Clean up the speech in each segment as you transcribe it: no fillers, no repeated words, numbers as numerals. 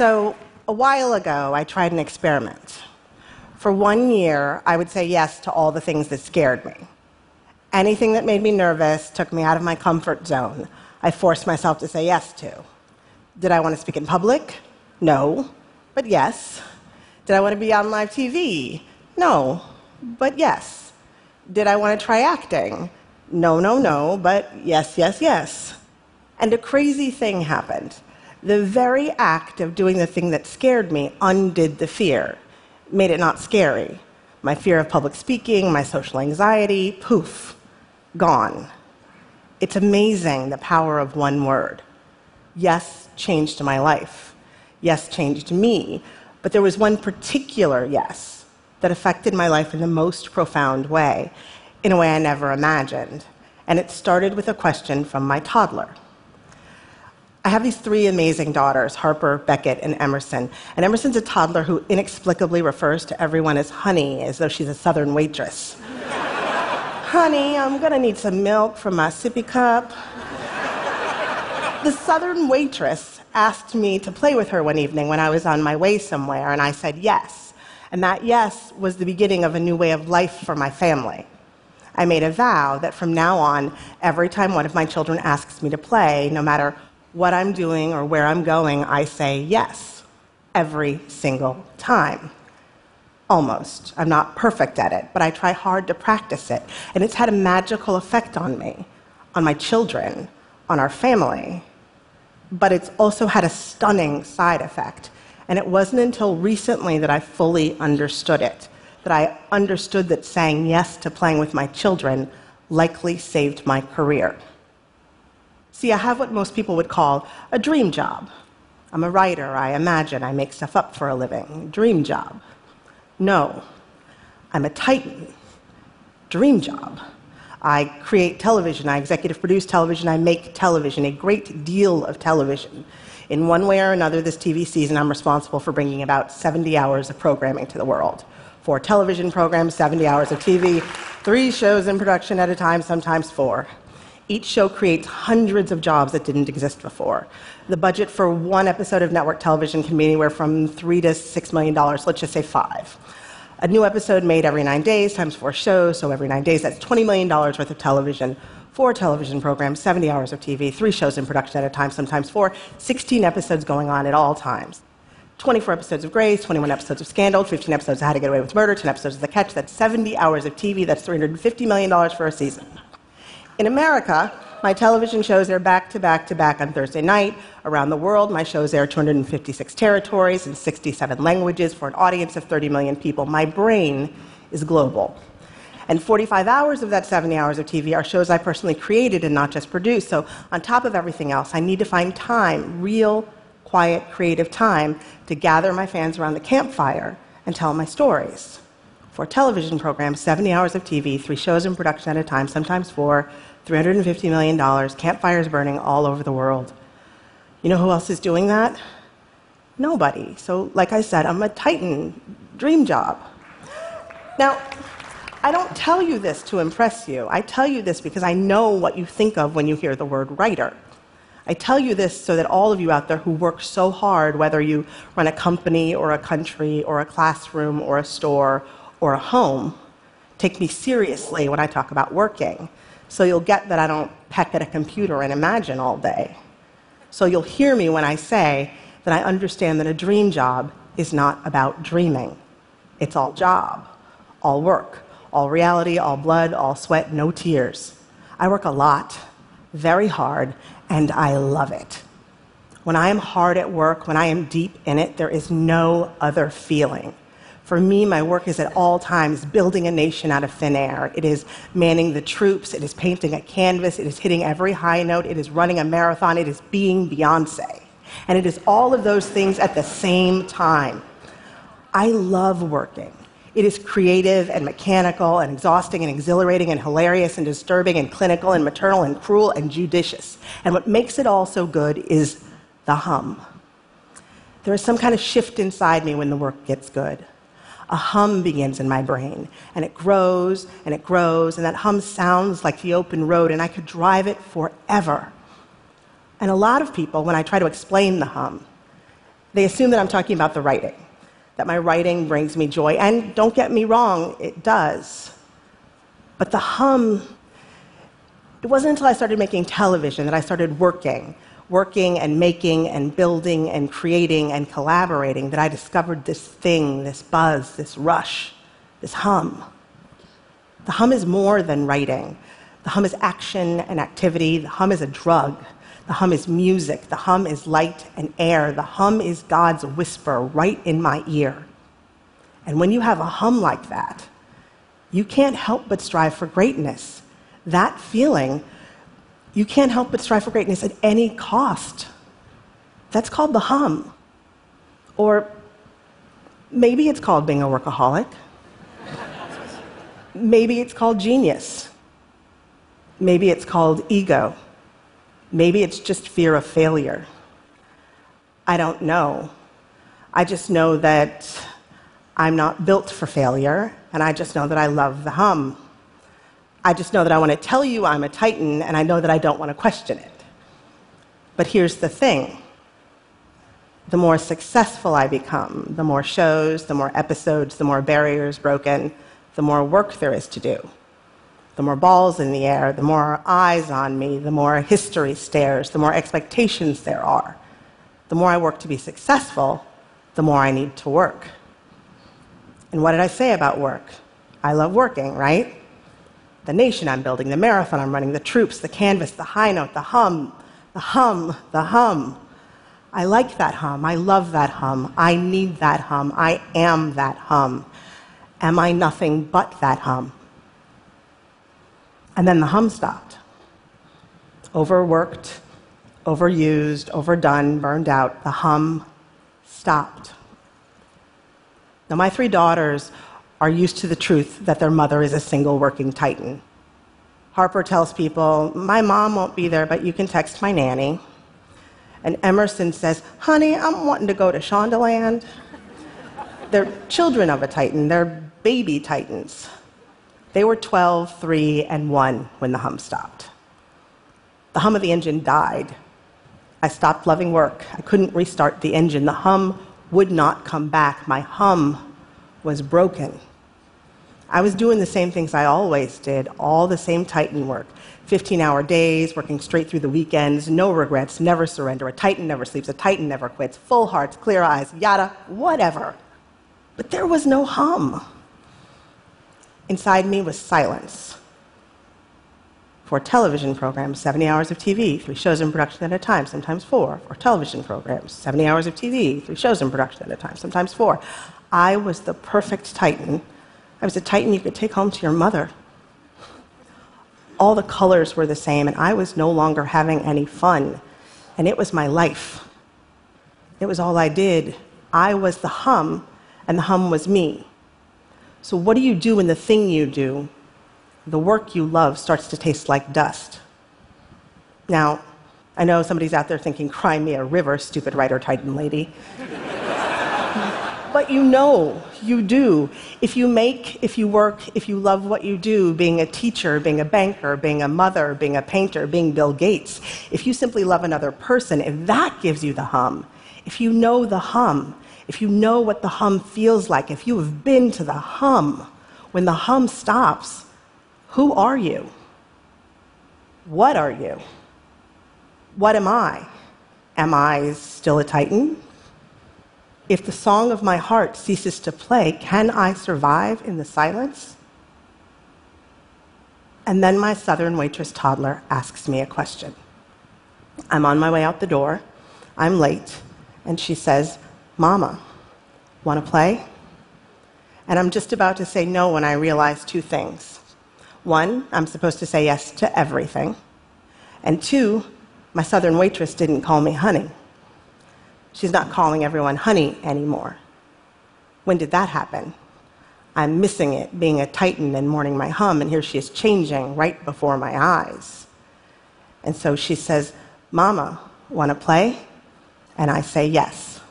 So a while ago, I tried an experiment. For 1 year, I would say yes to all the things that scared me. Anything that made me nervous, took me out of my comfort zone, I forced myself to say yes to. Did I want to speak in public? No, but yes. Did I want to be on live TV? No, but yes. Did I want to try acting? No, but yes, yes, yes. And a crazy thing happened. The very act of doing the thing that scared me undid the fear, made it not scary. My fear of public speaking, my social anxiety, poof, gone. It's amazing the power of one word. Yes changed my life. Yes changed me. But there was one particular yes that affected my life in the most profound way, in a way I never imagined. And it started with a question from my toddler. I have these 3 amazing daughters, Harper, Beckett, and Emerson. And Emerson's a toddler who inexplicably refers to everyone as honey, as though she's a Southern waitress. Honey, I'm gonna need some milk from my sippy cup. The Southern waitress asked me to play with her one evening when I was on my way somewhere, and I said yes. And that yes was the beginning of a new way of life for my family. I made a vow that from now on, every time one of my children asks me to play, no matter what I'm doing or where I'm going, I say yes, every single time. Almost. I'm not perfect at it, but I try hard to practice it. And it's had a magical effect on me, on my children, on our family. But it's also had a stunning side effect. And it wasn't until recently that I fully understood it, that I understood that saying yes to playing with my children likely saved my career. See, I have what most people would call a dream job. I'm a writer, I imagine, I make stuff up for a living. Dream job. No, I'm a titan. Dream job. I create television, I executive produce television, I make television, a great deal of television. In one way or another, this TV season, I'm responsible for bringing about 70 hours of programming to the world. 4 television programs, 70 hours of TV, 3 shows in production at a time, sometimes 4. Each show creates hundreds of jobs that didn't exist before. The budget for one episode of network television can be anywhere from $3 to $6 million, let's just say 5. A new episode made every 9 days times 4 shows, so every 9 days, that's $20 million worth of television. 4 television programs, 70 hours of TV, 3 shows in production at a time, sometimes 4, 16 episodes going on at all times. 24 episodes of Grace, 21 episodes of Scandal, 15 episodes of How to Get Away with Murder, 10 episodes of The Catch. That's 70 hours of TV, that's $350 million for a season. In America, my television shows air back to back to back on Thursday night. Around the world, my shows air 256 territories in 67 languages for an audience of 30 million people. My brain is global. And 45 hours of that 70 hours of TV are shows I personally created and not just produced. So on top of everything else, I need to find time, real, quiet, creative time, to gather my fans around the campfire and tell my stories. 4 television programs, 70 hours of TV, 3 shows in production at a time, sometimes 4, $350 million, campfires burning all over the world. You know who else is doing that? Nobody. So, like I said, I'm a titan. Dream job. Now, I don't tell you this to impress you. I tell you this because I know what you think of when you hear the word writer. I tell you this so that all of you out there who work so hard, whether you run a company or a country or a classroom or a store or a home, take me seriously when I talk about working. So you'll get that I don't peck at a computer and imagine all day. So you'll hear me when I say that I understand that a dream job is not about dreaming. It's all job, all work, all reality, all blood, all sweat, no tears. I work a lot, very hard, and I love it. When I am hard at work, when I am deep in it, there is no other feeling. For me, my work is at all times building a nation out of thin air. It is manning the troops. It is painting a canvas. It is hitting every high note. It is running a marathon. It is being Beyoncé. And it is all of those things at the same time. I love working. It is creative and mechanical and exhausting and exhilarating and hilarious and disturbing and clinical and maternal and cruel and judicious. And what makes it all so good is the hum. There is some kind of shift inside me when the work gets good. A hum begins in my brain, and it grows, and it grows, and that hum sounds like the open road, and I could drive it forever. And a lot of people, when I try to explain the hum, They assume that I'm talking about the writing, that my writing brings me joy. And don't get me wrong, it does. But the hum, it wasn't until I started making television that I started working and making and building and creating and collaborating, that I discovered this thing, this buzz, this rush, this hum. The hum is more than writing. The hum is action and activity. The hum is a drug. The hum is music. The hum is light and air. The hum is God's whisper right in my ear. And when you have a hum like that, you can't help but strive for greatness. That feeling, you can't help but strive for greatness at any cost. That's called the hum. Or maybe it's called being a workaholic. Maybe it's called genius. Maybe it's called ego. Maybe it's just fear of failure. I don't know. I just know that I'm not built for failure, and I just know that I love the hum. I just know that I want to tell you I'm a Titan, and I know that I don't want to question it. But here's the thing. The more successful I become, the more shows, the more episodes, the more barriers broken, the more work there is to do. The more balls in the air, the more eyes on me, the more history stares, the more expectations there are. The more I work to be successful, the more I need to work. And what did I say about work? I love working, right? The nation I'm building, the marathon I'm running, the troops, the canvas, the high note, the hum, the hum, the hum. I like that hum. I love that hum. I need that hum. I am that hum. Am I nothing but that hum? And then the hum stopped. Overworked, overused, overdone, burned out. The hum stopped. Now, my 3 daughters are used to the truth that their mother is a single working Titan. Harper tells people, my mom won't be there, but you can text my nanny. And Emerson says, honey, I'm wanting to go to Shondaland. They're children of a Titan. They're baby Titans. They were 12, 3, and 1 when the hum stopped. The hum of the engine died. I stopped loving work. I couldn't restart the engine. The hum would not come back. My hum was broken. I was doing the same things I always did, all the same Titan work. 15-hour days, working straight through the weekends, no regrets, never surrender. A Titan never sleeps, a Titan never quits, full hearts, clear eyes, yada, whatever. But there was no hum. Inside me was silence. 4 television programs, 70 hours of TV, 3 shows in production at a time, sometimes 4. 4 television programs, 70 hours of TV, 3 shows in production at a time, sometimes 4. I was the perfect Titan. I was a Titan you could take home to your mother. All the colors were the same, and I was no longer having any fun. And it was my life. It was all I did. I was the hum, and the hum was me. So what do you do when the thing you do, the work you love, starts to taste like dust? Now, I know somebody's out there thinking, cry me a river, stupid writer Titan lady. But you know, you do. If you make, if you work, if you love what you do, being a teacher, being a banker, being a mother, being a painter, being Bill Gates, if you simply love another person, if that gives you the hum, if you know the hum, if you know what the hum feels like, if you have been to the hum, when the hum stops, who are you? What are you? What am I? Am I still a Titan? If the song of my heart ceases to play, can I survive in the silence? And then my Southern waitress toddler asks me a question. I'm on my way out the door. I'm late. And she says, Mama, want to play? And I'm just about to say no when I realize 2 things. 1, I'm supposed to say yes to everything. And 2, my Southern waitress didn't call me honey. She's not calling everyone honey anymore. When did that happen? I'm missing it, being a Titan and mourning my hum, and here she is changing right before my eyes. And so she says, Mama, want to play? And I say yes.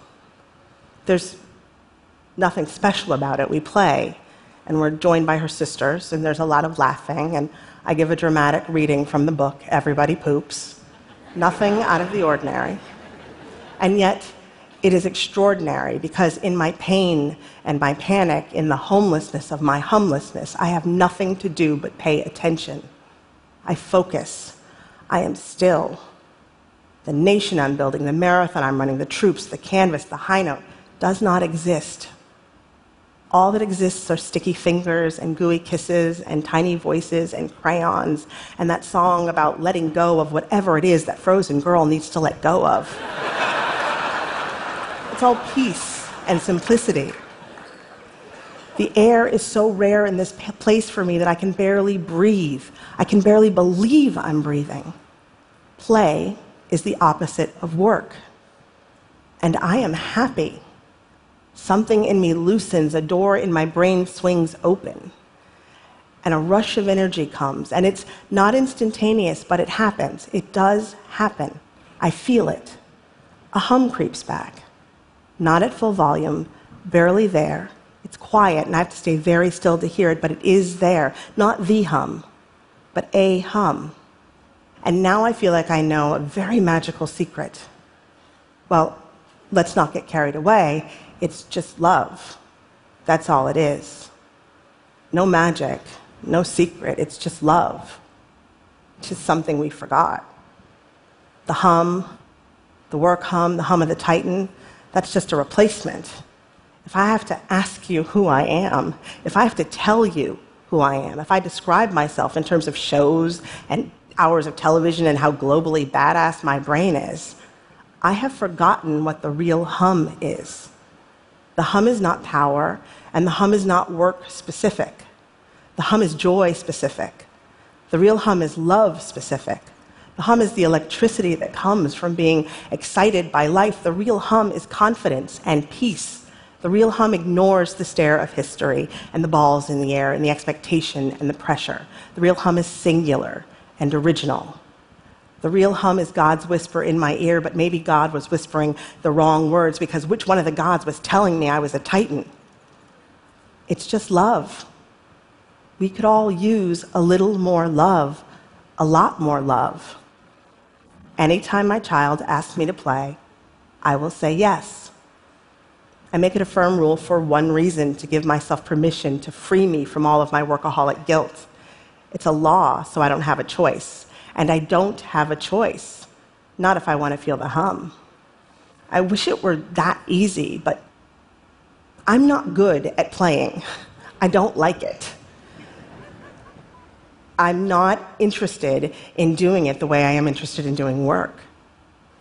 There's nothing special about it. We play, and we're joined by her sisters, and there's a lot of laughing, and I give a dramatic reading from the book, Everybody Poops. Nothing out of the ordinary. And yet, It is extraordinary because in my pain and my panic, in the homelessness of my humblessness, I have nothing to do but pay attention. I focus. I am still. The nation I'm building, the marathon I'm running, the troops, the canvas, the high note, does not exist. All that exists are sticky fingers and gooey kisses and tiny voices and crayons and that song about letting go of whatever it is that frozen girl needs to let go of. It's all peace and simplicity. The air is so rare in this place for me that I can barely breathe. I can barely believe I'm breathing. Play is the opposite of work. And I am happy. Something in me loosens, a door in my brain swings open, and a rush of energy comes. And it's not instantaneous, but it happens. It does happen. I feel it. A hum creeps back. Not at full volume, barely there. It's quiet, and I have to stay very still to hear it, but it is there. Not the hum, but a hum. And now I feel like I know a very magical secret. Well, let's not get carried away. It's just love. That's all it is. No magic, no secret. It's just love. It's just something we forgot. The hum, the work hum, the hum of the Titan, that's just a replacement. If I have to ask you who I am, if I have to tell you who I am, if I describe myself in terms of shows and hours of television and how globally badass my brain is, I have forgotten what the real hum is. The hum is not power, and the hum is not work specific. The hum is joy specific. The real hum is love specific. The hum is the electricity that comes from being excited by life. The real hum is confidence and peace. The real hum ignores the stare of history and the balls in the air and the expectation and the pressure. The real hum is singular and original. The real hum is God's whisper in my ear, but maybe God was whispering the wrong words because which one of the gods was telling me I was a Titan? It's just love. We could all use a little more love, a lot more love. Anytime my child asks me to play, I will say yes. I make it a firm rule for one reason, to give myself permission to free me from all of my workaholic guilt. It's a law, so I don't have a choice. And I don't have a choice, not if I want to feel the hum. I wish it were that easy, but I'm not good at playing. I don't like it. I'm not interested in doing it the way I am interested in doing work.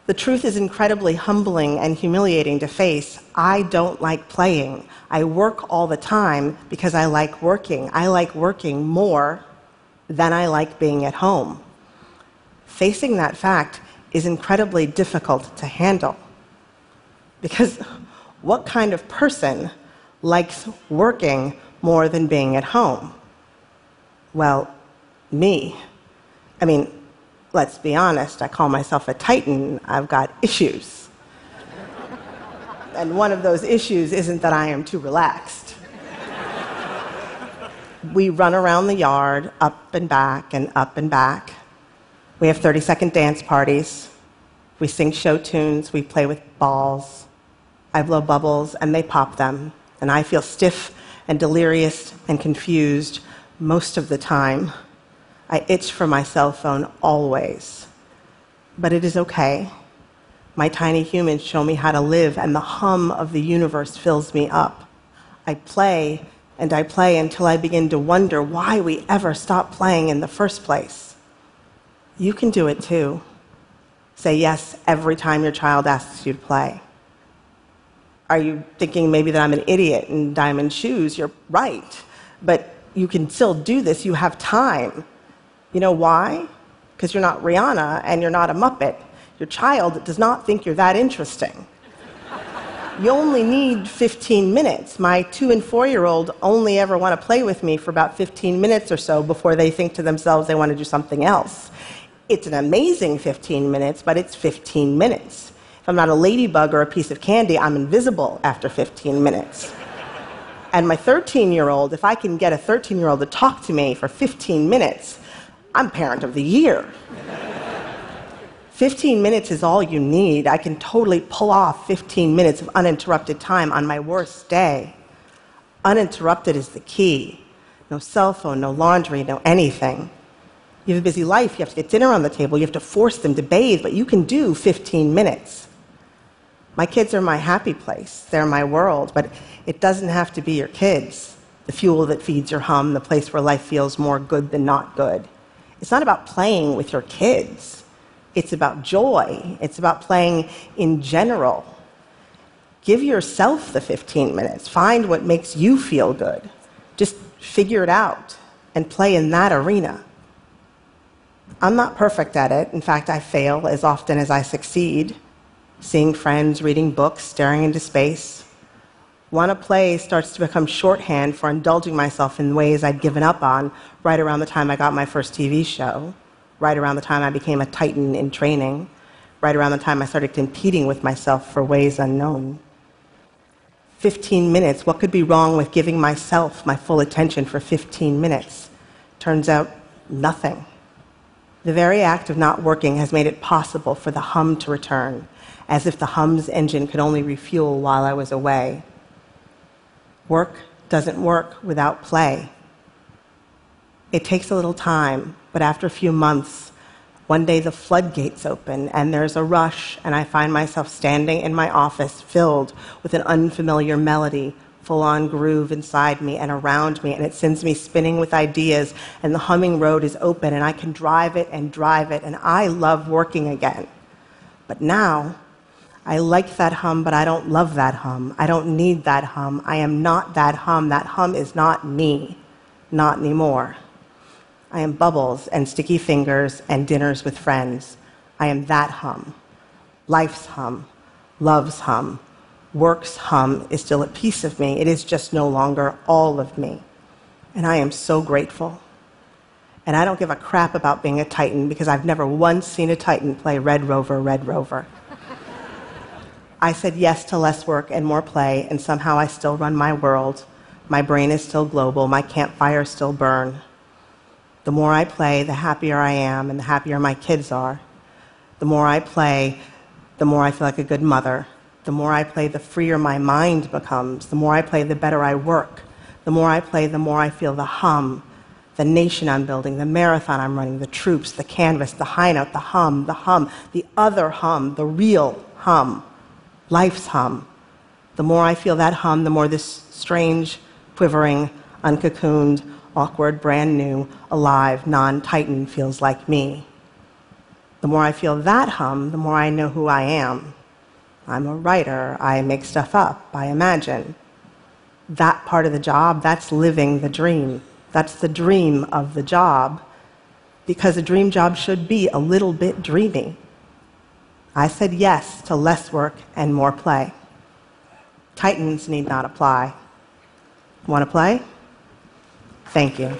The truth is incredibly humbling and humiliating to face. I don't like playing. I work all the time because I like working. I like working more than I like being at home. Facing that fact is incredibly difficult to handle. Because what kind of person likes working more than being at home? Well, me. I mean, let's be honest, I call myself a Titan. I've got issues. And one of those issues isn't that I am too relaxed. We run around the yard, up and back and up and back. We have 30-second dance parties. We sing show tunes. We play with balls. I blow bubbles, and they pop them. And I feel stiff and delirious and confused most of the time. I itch for my cell phone always. But it is okay. My tiny humans show me how to live, and the hum of the universe fills me up. I play, and I play until I begin to wonder why we ever stopped playing in the first place. You can do it too. Say yes every time your child asks you to play. Are you thinking maybe that I'm an idiot in diamond shoes? You're right. But you can still do this. You have time. You know why? Because you're not Rihanna and you're not a Muppet. Your child does not think you're that interesting. You only need 15 minutes. My 2- and 4-year-old only ever want to play with me for about 15 minutes or so before they think to themselves they want to do something else. It's an amazing 15 minutes, but it's 15 minutes. If I'm not a ladybug or a piece of candy, I'm invisible after 15 minutes. And my 13-year-old, if I can get a 13-year-old to talk to me for 15 minutes, I'm parent of the year. 15 minutes is all you need. I can totally pull off 15 minutes of uninterrupted time on my worst day. Uninterrupted is the key. No cell phone, no laundry, no anything. You have a busy life, you have to get dinner on the table, you have to force them to bathe, but you can do 15 minutes. My kids are my happy place, they're my world, but it doesn't have to be your kids, the fuel that feeds your hum, the place where life feels more good than not good. It's not about playing with your kids. It's about joy. It's about playing in general. Give yourself the 15 minutes. Find what makes you feel good. Just figure it out and play in that arena. I'm not perfect at it. In fact, I fail as often as I succeed. Seeing friends, reading books, staring into space. Wanna play starts to become shorthand for indulging myself in ways I'd given up on right around the time I got my first TV show, right around the time I became a titan in training, right around the time I started competing with myself for ways unknown. 15 minutes, what could be wrong with giving myself my full attention for 15 minutes? Turns out, nothing. The very act of not working has made it possible for the hum to return, as if the hum's engine could only refuel while I was away. Work doesn't work without play. It takes a little time, but after a few months, one day the floodgates open and there's a rush, and I find myself standing in my office filled with an unfamiliar melody, full-on groove inside me and around me, and it sends me spinning with ideas, and the humming road is open, and I can drive it, and I love working again. But now, I like that hum, but I don't love that hum. I don't need that hum. I am not that hum. That hum is not me. Not anymore. I am bubbles and sticky fingers and dinners with friends. I am that hum. Life's hum. Love's hum. Work's hum is still a piece of me. It is just no longer all of me. And I am so grateful. And I don't give a crap about being a titan because I've never once seen a titan play Red Rover, Red Rover. I said yes to less work and more play, and somehow I still run my world. My brain is still global. My campfires still burn. The more I play, the happier I am, and the happier my kids are. The more I play, the more I feel like a good mother. The more I play, the freer my mind becomes. The more I play, the better I work. The more I play, the more I feel the hum, the nation I'm building, the marathon I'm running, the troops, the canvas, the high note, the hum, the other hum, the real hum. Life's hum. The more I feel that hum, the more this strange, quivering, uncocooned, awkward, brand new, alive, non-titan feels like me. The more I feel that hum, the more I know who I am. I'm a writer. I make stuff up. I imagine. That part of the job, that's living the dream. That's the dream of the job, because a dream job should be a little bit dreamy. I said yes to less work and more play. Titans need not apply. Want to play? Thank you.